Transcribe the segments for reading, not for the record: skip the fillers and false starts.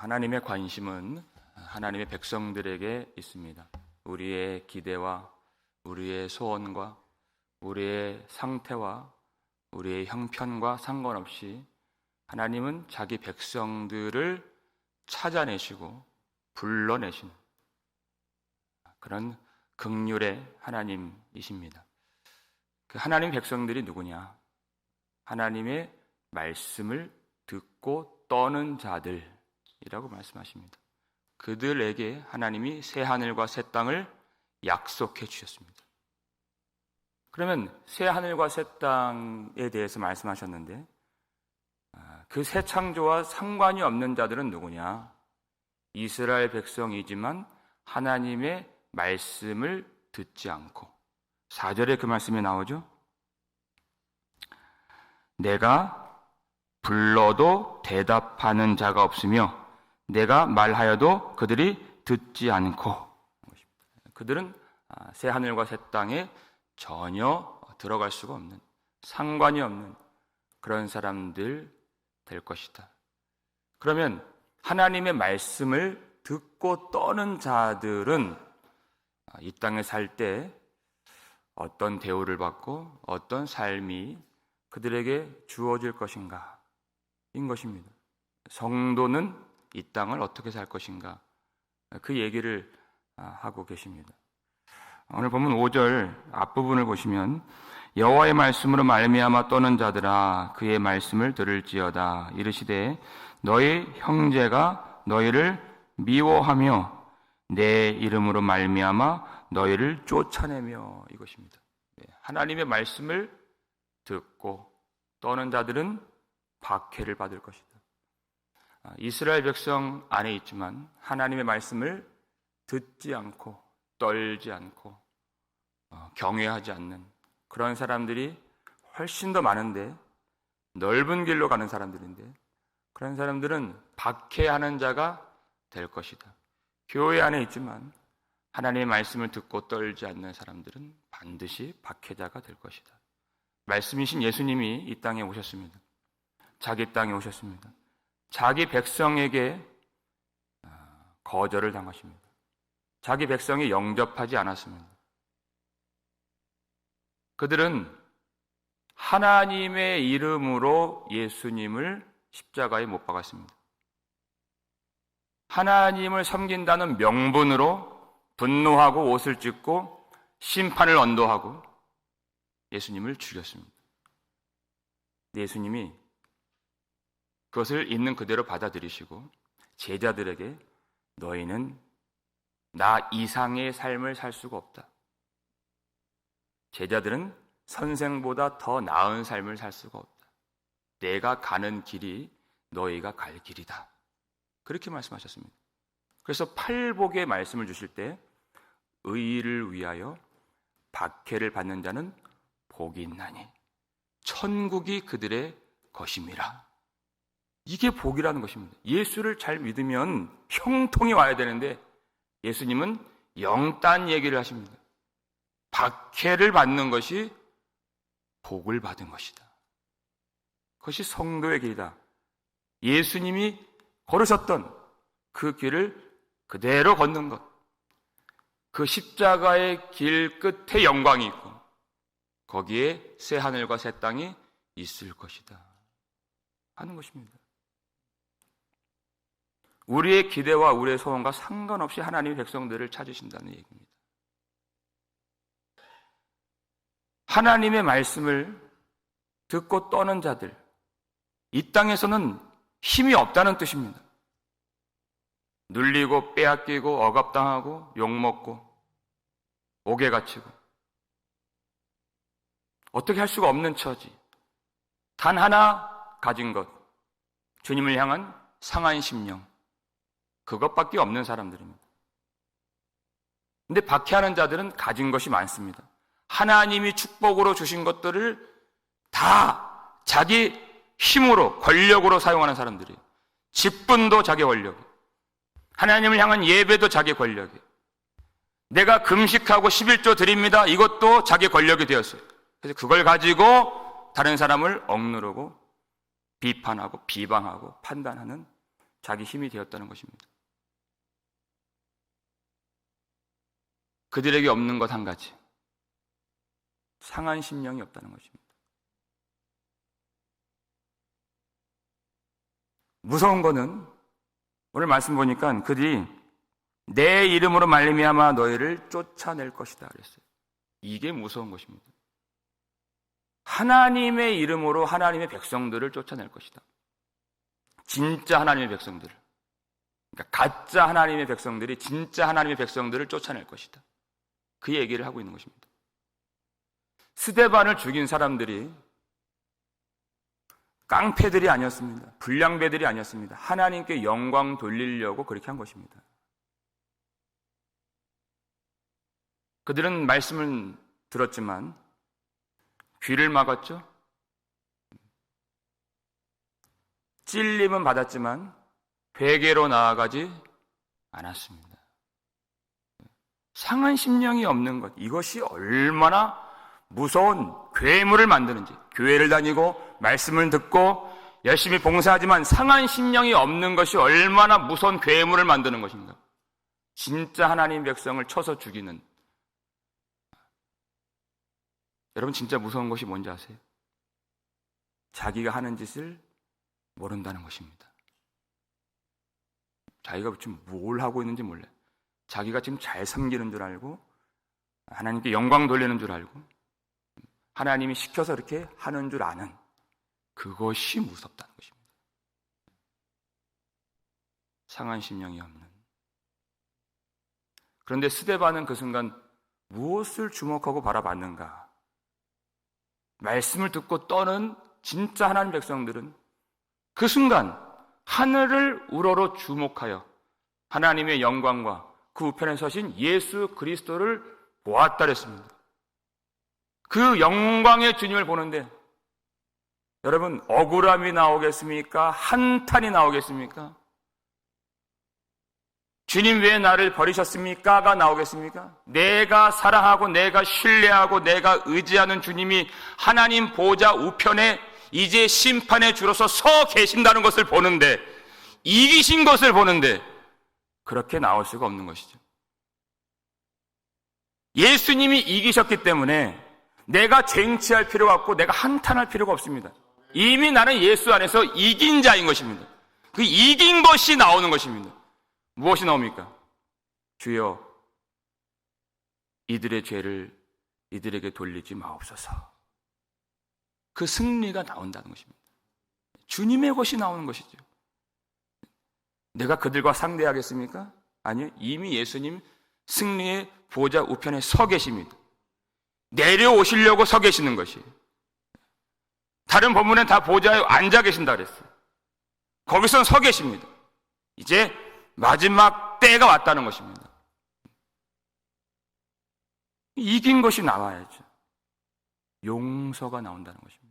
하나님의 관심은 하나님의 백성들에게 있습니다. 우리의 기대와 우리의 소원과 우리의 상태와 우리의 형편과 상관없이 하나님은 자기 백성들을 찾아내시고 불러내신 그런 긍휼의 하나님이십니다. 그 하나님 백성들이 누구냐? 하나님의 말씀을 듣고 떠는 자들이라고 말씀하십니다. 그들에게 하나님이 새 하늘과 새 땅을 약속해 주셨습니다. 그러면 새 하늘과 새 땅에 대해서 말씀하셨는데 그 새 창조와 상관이 없는 자들은 누구냐? 이스라엘 백성이지만 하나님의 말씀을 듣지 않고 4절에 그 말씀이 나오죠. 내가 불러도 대답하는 자가 없으며 내가 말하여도 그들이 듣지 않고, 그들은 새 하늘과 새 땅에 전혀 들어갈 수가 없는, 상관이 없는 그런 사람들 될 것이다. 그러면 하나님의 말씀을 듣고 떠는 자들은 이 땅에 살 때 어떤 대우를 받고 어떤 삶이 그들에게 주어질 것인가 인 것입니다. 성도는 이 땅을 어떻게 살 것인가, 그 얘기를 하고 계십니다. 오늘 보면 5절 앞부분을 보시면 여호와의 말씀으로 말미암아 떠는 자들아 그의 말씀을 들을지어다. 이르시되 너희 형제가 너희를 미워하며 내 이름으로 말미암아 너희를 쫓아내며, 이것입니다. 하나님의 말씀을 듣고 떠는 자들은 박해를 받을 것이다. 이스라엘 백성 안에 있지만 하나님의 말씀을 듣지 않고 떨지 않고 경외하지 않는 그런 사람들이 훨씬 더 많은데, 넓은 길로 가는 사람들인데 그런 사람들은 박해하는 자가 될 것이다. 교회 안에 있지만 하나님의 말씀을 듣고 떨지 않는 사람들은 반드시 박해자가 될 것이다. 말씀이신 예수님이 이 땅에 오셨습니다. 자기 땅에 오셨습니다. 자기 백성에게 거절을 당하십니다. 자기 백성이 영접하지 않았습니다. 그들은 하나님의 이름으로 예수님을 십자가에 못 박았습니다. 하나님을 섬긴다는 명분으로 분노하고 옷을 찢고 심판을 언도하고 예수님을 죽였습니다. 예수님이 그것을 있는 그대로 받아들이시고 제자들에게 너희는 나 이상의 삶을 살 수가 없다. 제자들은 선생보다 더 나은 삶을 살 수가 없다. 내가 가는 길이 너희가 갈 길이다. 그렇게 말씀하셨습니다. 그래서 팔복의 말씀을 주실 때 의를 위하여 박해를 받는 자는 복이 있나니 천국이 그들의 것임이라. 이게 복이라는 것입니다. 예수를 잘 믿으면 형통이 와야 되는데 예수님은 영단 얘기를 하십니다. 박해를 받는 것이 복을 받은 것이다. 그것이 성도의 길이다. 예수님이 걸으셨던 그 길을 그대로 걷는 것, 그 십자가의 길 끝에 영광이 있고 거기에 새 하늘과 새 땅이 있을 것이다 하는 것입니다. 우리의 기대와 우리의 소원과 상관없이 하나님의 백성들을 찾으신다는 얘기입니다. 하나님의 말씀을 듣고 떠는 자들, 이 땅에서는 힘이 없다는 뜻입니다. 눌리고 빼앗기고 억압당하고 욕먹고 옥에 갇히고 어떻게 할 수가 없는 처지, 단 하나 가진 것, 주님을 향한 상한 심령, 그것밖에 없는 사람들입니다. 근데 박해하는 자들은 가진 것이 많습니다. 하나님이 축복으로 주신 것들을 다 자기 힘으로, 권력으로 사용하는 사람들이에요. 직분도 자기 권력이, 하나님을 향한 예배도 자기 권력이, 내가 금식하고 11조 드립니다, 이것도 자기 권력이 되었어요. 그래서 그걸 가지고 다른 사람을 억누르고 비판하고 비방하고 판단하는 자기 힘이 되었다는 것입니다. 그들에게 없는 것 한 가지, 상한 심령이 없다는 것입니다. 무서운 거는 오늘 말씀 보니까 그들이 내 이름으로 말미암아 너희를 쫓아낼 것이다 그랬어요. 이게 무서운 것입니다. 하나님의 이름으로 하나님의 백성들을 쫓아낼 것이다. 진짜 하나님의 백성들을, 그러니까 가짜 하나님의 백성들이 진짜 하나님의 백성들을 쫓아낼 것이다. 그 얘기를 하고 있는 것입니다. 스데반을 죽인 사람들이 깡패들이 아니었습니다. 불량배들이 아니었습니다. 하나님께 영광 돌리려고 그렇게 한 것입니다. 그들은 말씀을 들었지만 귀를 막았죠. 찔림은 받았지만 회개로 나아가지 않았습니다. 상한 심령이 없는 것, 이것이 얼마나 무서운 괴물을 만드는지. 교회를 다니고 말씀을 듣고 열심히 봉사하지만 상한 심령이 없는 것이 얼마나 무서운 괴물을 만드는 것인가. 진짜 하나님 백성을 쳐서 죽이는. 여러분, 진짜 무서운 것이 뭔지 아세요? 자기가 하는 짓을 모른다는 것입니다. 자기가 지금 뭘 하고 있는지 몰라요. 자기가 지금 잘 섬기는 줄 알고 하나님께 영광 돌리는 줄 알고 하나님이 시켜서 이렇게 하는 줄 아는, 그것이 무섭다는 것입니다. 상한 심령이 없는. 그런데 스데반은 그 순간 무엇을 주목하고 바라봤는가? 말씀을 듣고 떠는 진짜 하나님 백성들은 그 순간 하늘을 우러러 주목하여 하나님의 영광과 그 우편에 서신 예수 그리스도를 보았다 그랬습니다. 그 영광의 주님을 보는데 여러분, 억울함이 나오겠습니까? 한탄이 나오겠습니까? 주님 왜 나를 버리셨습니까?가 나오겠습니까? 내가 사랑하고 내가 신뢰하고 내가 의지하는 주님이 하나님 보좌 우편에 이제 심판의 주로서 서 계신다는 것을 보는데, 이기신 것을 보는데 그렇게 나올 수가 없는 것이죠. 예수님이 이기셨기 때문에 내가 쟁취할 필요가 없고 내가 한탄할 필요가 없습니다. 이미 나는 예수 안에서 이긴 자인 것입니다. 그 이긴 것이 나오는 것입니다. 무엇이 나옵니까? 주여, 이들의 죄를 이들에게 돌리지 마옵소서. 그 승리가 나온다는 것입니다. 주님의 것이 나오는 것이죠. 내가 그들과 상대하겠습니까? 아니요. 이미 예수님 승리의 보좌 우편에 서 계십니다. 내려오시려고 서 계시는 것이. 다른 본문은 다 보좌에 앉아 계신다 그랬어요. 거기서는 서 계십니다. 이제 마지막 때가 왔다는 것입니다. 이긴 것이 나와야죠. 용서가 나온다는 것입니다.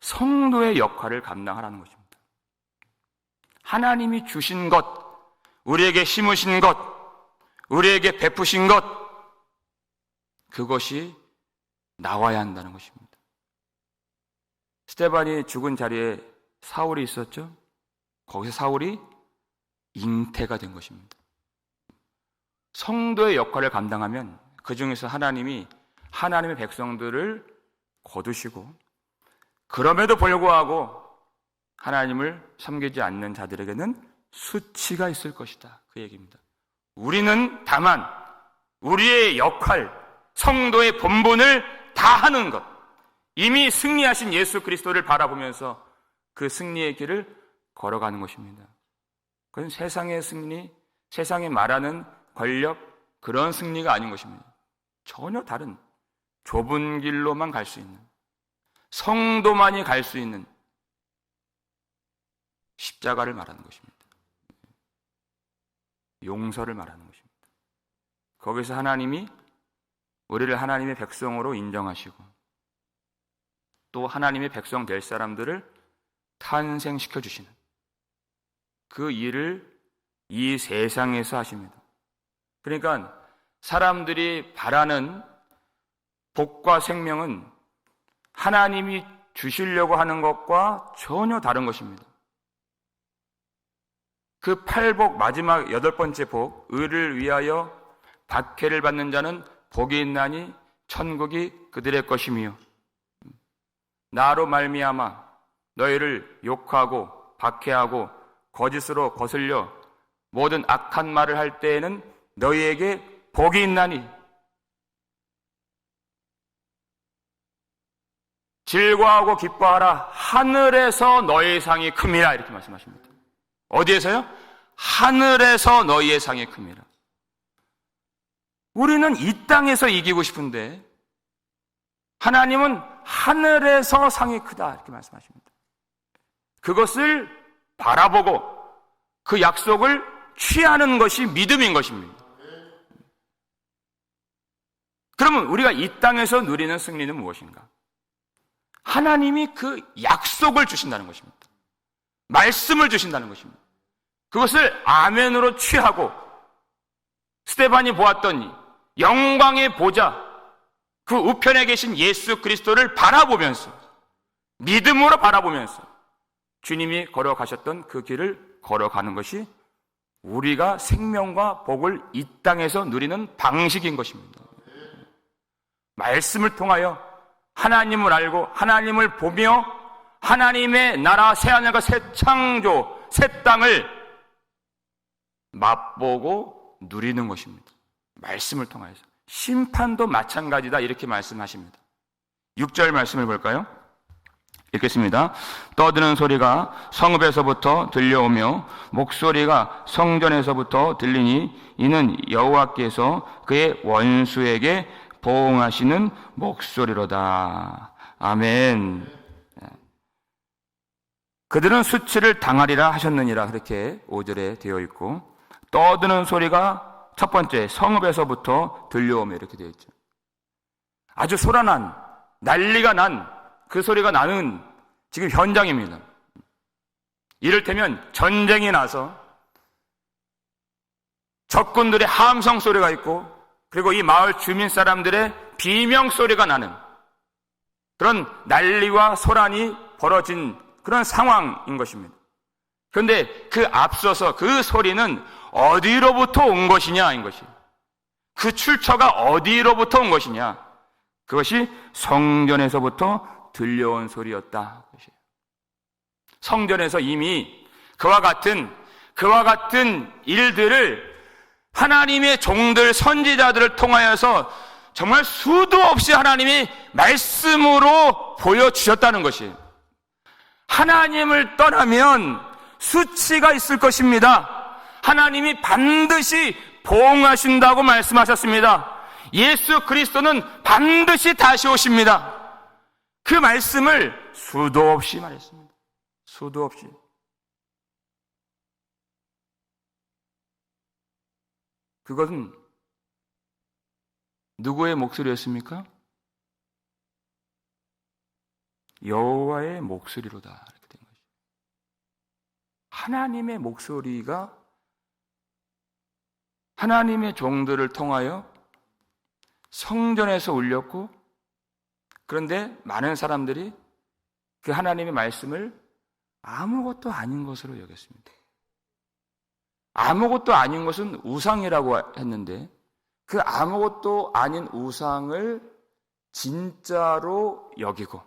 성도의 역할을 감당하라는 것입니다. 하나님이 주신 것, 우리에게 심으신 것, 우리에게 베푸신 것, 그것이 나와야 한다는 것입니다. 스데반이 죽은 자리에 사울이 있었죠. 거기서 사울이 잉태가 된 것입니다. 성도의 역할을 감당하면 그 중에서 하나님이 하나님의 백성들을 거두시고, 그럼에도 불구하고 하나님을 섬기지 않는 자들에게는 수치가 있을 것이다. 그 얘기입니다. 우리는 다만 우리의 역할, 성도의 본분을 다 하는 것, 이미 승리하신 예수 그리스도를 바라보면서 그 승리의 길을 걸어가는 것입니다. 그건 세상의 승리, 세상에 말하는 권력, 그런 승리가 아닌 것입니다. 전혀 다른 좁은 길로만 갈 수 있는, 성도만이 갈 수 있는 십자가를 말하는 것입니다. 용서를 말하는 것입니다. 거기서 하나님이 우리를 하나님의 백성으로 인정하시고 또 하나님의 백성 될 사람들을 탄생시켜 주시는 그 일을 이 세상에서 하십니다. 그러니까 사람들이 바라는 복과 생명은 하나님이 주시려고 하는 것과 전혀 다른 것입니다. 그 8복 마지막 8번째 복, 의를 위하여 박해를 받는 자는 복이 있나니 천국이 그들의 것이며, 나로 말미암아 너희를 욕하고 박해하고 거짓으로 거슬려 모든 악한 말을 할 때에는 너희에게 복이 있나니 즐거워하고 기뻐하라, 하늘에서 너희의 상이 큽니다. 이렇게 말씀하십니다. 어디에서요? 하늘에서 너희의 상이 큽니다. 우리는 이 땅에서 이기고 싶은데 하나님은 하늘에서 상이 크다 이렇게 말씀하십니다. 그것을 바라보고 그 약속을 취하는 것이 믿음인 것입니다. 그러면 우리가 이 땅에서 누리는 승리는 무엇인가? 하나님이 그 약속을 주신다는 것입니다. 말씀을 주신다는 것입니다. 그것을 아멘으로 취하고 스데반이 보았더니 영광의 보좌, 그 우편에 계신 예수 그리스도를 바라보면서, 믿음으로 바라보면서 주님이 걸어가셨던 그 길을 걸어가는 것이 우리가 생명과 복을 이 땅에서 누리는 방식인 것입니다. 말씀을 통하여 하나님을 알고 하나님을 보며 하나님의 나라 새하늘과 새 창조, 새 땅을 맛보고 누리는 것입니다. 말씀을 통하여서. 심판도 마찬가지다 이렇게 말씀하십니다. 6절 말씀을 볼까요? 읽겠습니다. 떠드는 소리가 성읍에서부터 들려오며 목소리가 성전에서부터 들리니 이는 여호와께서 그의 원수에게 보응하시는 목소리로다. 아멘. 그들은 수치를 당하리라 하셨느니라 그렇게 5절에 되어 있고, 떠드는 소리가 첫 번째 성읍에서부터 들려오며 이렇게 되어 있죠. 아주 소란한, 난리가 난 그 소리가 나는 지금 현장입니다. 이를테면 전쟁이 나서 적군들의 함성 소리가 있고, 그리고 이 마을 주민 사람들의 비명 소리가 나는 그런 난리와 소란이 벌어진 그런 상황인 것입니다. 그런데 그 앞서서 그 소리는 어디로부터 온 것이냐인 것이, 그 출처가 어디로부터 온 것이냐, 그것이 성전에서부터 들려온 소리였다. 성전에서 이미 그와 같은 일들을 하나님의 종들, 선지자들을 통하여서 정말 수도 없이 하나님이 말씀으로 보여주셨다는 것이, 하나님을 떠나면 수치가 있을 것입니다. 하나님이 반드시 보응하신다고 말씀하셨습니다. 예수 그리스도는 반드시 다시 오십니다. 그 말씀을 수도 없이 말했습니다. 수도 없이. 그것은 누구의 목소리였습니까? 여호와의 목소리로다 이렇게 된 것이죠. 하나님의 목소리가 하나님의 종들을 통하여 성전에서 울렸고, 그런데 많은 사람들이 그 하나님의 말씀을 아무것도 아닌 것으로 여겼습니다. 아무것도 아닌 것은 우상이라고 했는데, 그 아무것도 아닌 우상을 진짜로 여기고,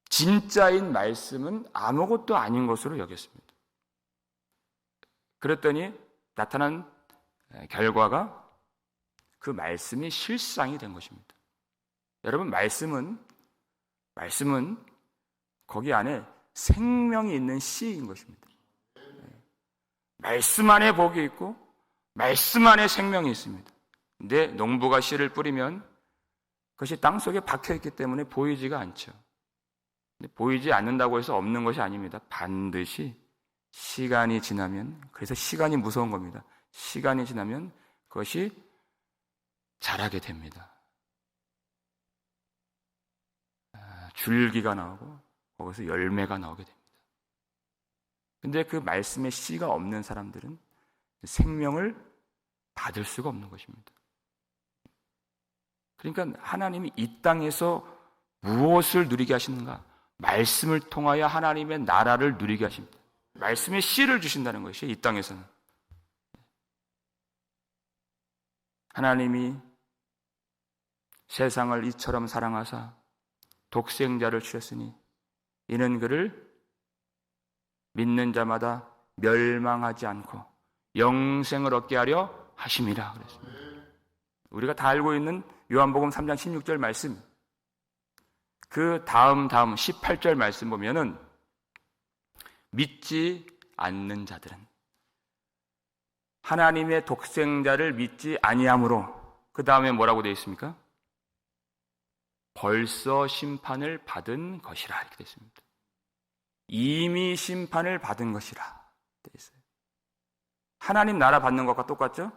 진짜인 말씀은 아무것도 아닌 것으로 여겼습니다. 그랬더니 나타난 결과가 그 말씀이 실상이 된 것입니다. 여러분, 말씀은 거기 안에 생명이 있는 씨인 것입니다. 말씀 안에 복이 있고 말씀 안에 생명이 있습니다. 근데 농부가 씨를 뿌리면 그것이 땅속에 박혀있기 때문에 보이지가 않죠. 근데 보이지 않는다고 해서 없는 것이 아닙니다. 반드시 시간이 지나면, 그래서 시간이 무서운 겁니다. 시간이 지나면 그것이 자라게 됩니다. 줄기가 나오고 거기서 열매가 나오게 됩니다. 근데 그 말씀에 씨가 없는 사람들은 생명을 받을 수가 없는 것입니다. 그러니까 하나님이 이 땅에서 무엇을 누리게 하시는가? 말씀을 통하여 하나님의 나라를 누리게 하십니다. 말씀의 씨를 주신다는 것이 이 땅에서는. 하나님이 세상을 이처럼 사랑하사 독생자를 주셨으니 이는 그를 믿는 자마다 멸망하지 않고 영생을 얻게 하려 하심이라 그랬습니다. 우리가 다 알고 있는 요한복음 3장 16절 말씀, 그 다음 18절 말씀 보면은 믿지 않는 자들은, 하나님의 독생자를 믿지 아니함으로, 그 다음에 뭐라고 되어 있습니까? 벌써 심판을 받은 것이라 이렇게 되어 있습니다. 이미 심판을 받은 것이라 되어 있어요. 하나님 나라 받는 것과 똑같죠?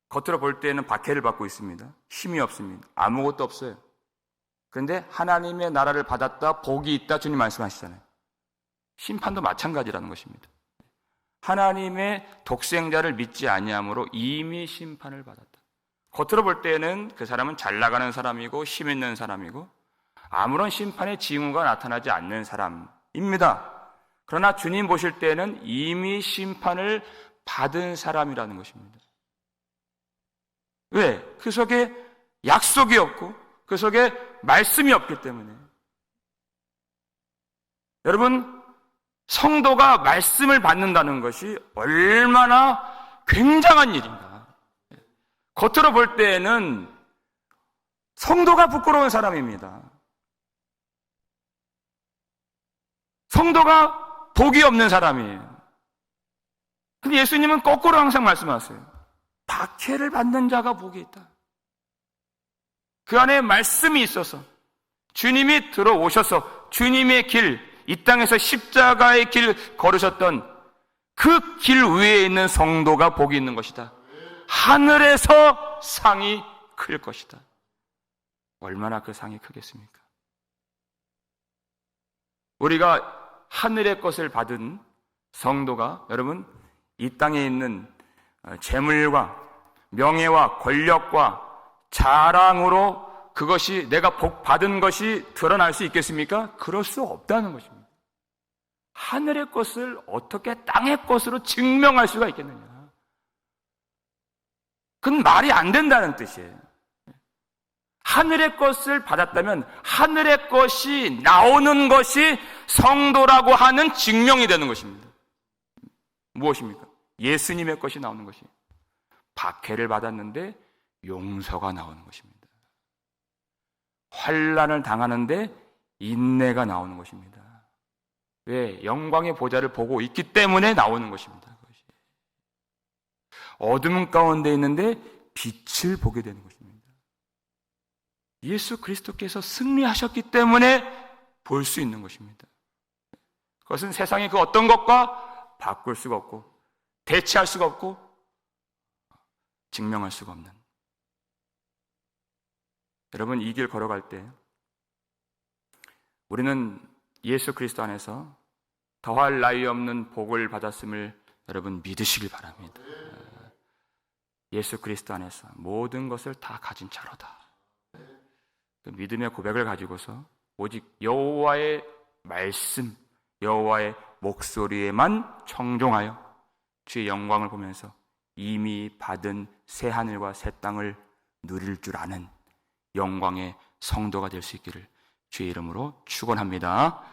겉으로 볼 때는 박해를 받고 있습니다. 힘이 없습니다. 아무것도 없어요. 그런데 하나님의 나라를 받았다, 복이 있다, 주님 말씀하시잖아요. 심판도 마찬가지라는 것입니다. 하나님의 독생자를 믿지 아니함으로 이미 심판을 받았다. 겉으로 볼 때는 그 사람은 잘 나가는 사람이고 힘 있는 사람이고 아무런 심판의 징후가 나타나지 않는 사람입니다. 그러나 주님 보실 때는 이미 심판을 받은 사람이라는 것입니다. 왜? 그 속에 약속이 없고 그 속에 말씀이 없기 때문에. 여러분, 성도가 말씀을 받는다는 것이 얼마나 굉장한 일인가. 겉으로 볼 때에는 성도가 부끄러운 사람입니다. 성도가 복이 없는 사람이에요. 근데 예수님은 거꾸로 항상 말씀하세요. 박해를 받는 자가 복이 있다. 그 안에 말씀이 있어서 주님이 들어오셔서 주님의 길, 이 땅에서 십자가의 길 걸으셨던 그 길 위에 있는 성도가 복이 있는 것이다. 하늘에서 상이 클 것이다. 얼마나 그 상이 크겠습니까? 우리가 하늘의 것을 받은 성도가, 여러분, 이 땅에 있는 재물과 명예와 권력과 자랑으로 그것이 내가 복 받은 것이 드러날 수 있겠습니까? 그럴 수 없다는 것입니다. 하늘의 것을 어떻게 땅의 것으로 증명할 수가 있겠느냐? 그건 말이 안 된다는 뜻이에요. 하늘의 것을 받았다면 하늘의 것이 나오는 것이 성도라고 하는 증명이 되는 것입니다. 무엇입니까? 예수님의 것이 나오는 것이. 박해를 받았는데 용서가 나오는 것입니다. 환난을 당하는데 인내가 나오는 것입니다. 왜? 영광의 보좌를 보고 있기 때문에 나오는 것입니다. 그것이. 어둠 가운데 있는데 빛을 보게 되는 것입니다. 예수 그리스도께서 승리하셨기 때문에 볼 수 있는 것입니다. 그것은 세상의 그 어떤 것과 바꿀 수가 없고 대체할 수가 없고 증명할 수가 없는. 여러분, 이 길 걸어갈 때 우리는 예수 그리스도 안에서 더할 나위 없는 복을 받았음을 여러분 믿으시길 바랍니다. 예수 그리스도 안에서 모든 것을 다 가진 자로다. 그 믿음의 고백을 가지고서 오직 여호와의 말씀, 여호와의 목소리에만 청종하여 주의 영광을 보면서 이미 받은 새 하늘과 새 땅을 누릴 줄 아는 영광의 성도가 될 수 있기를 주의 이름으로 축원합니다.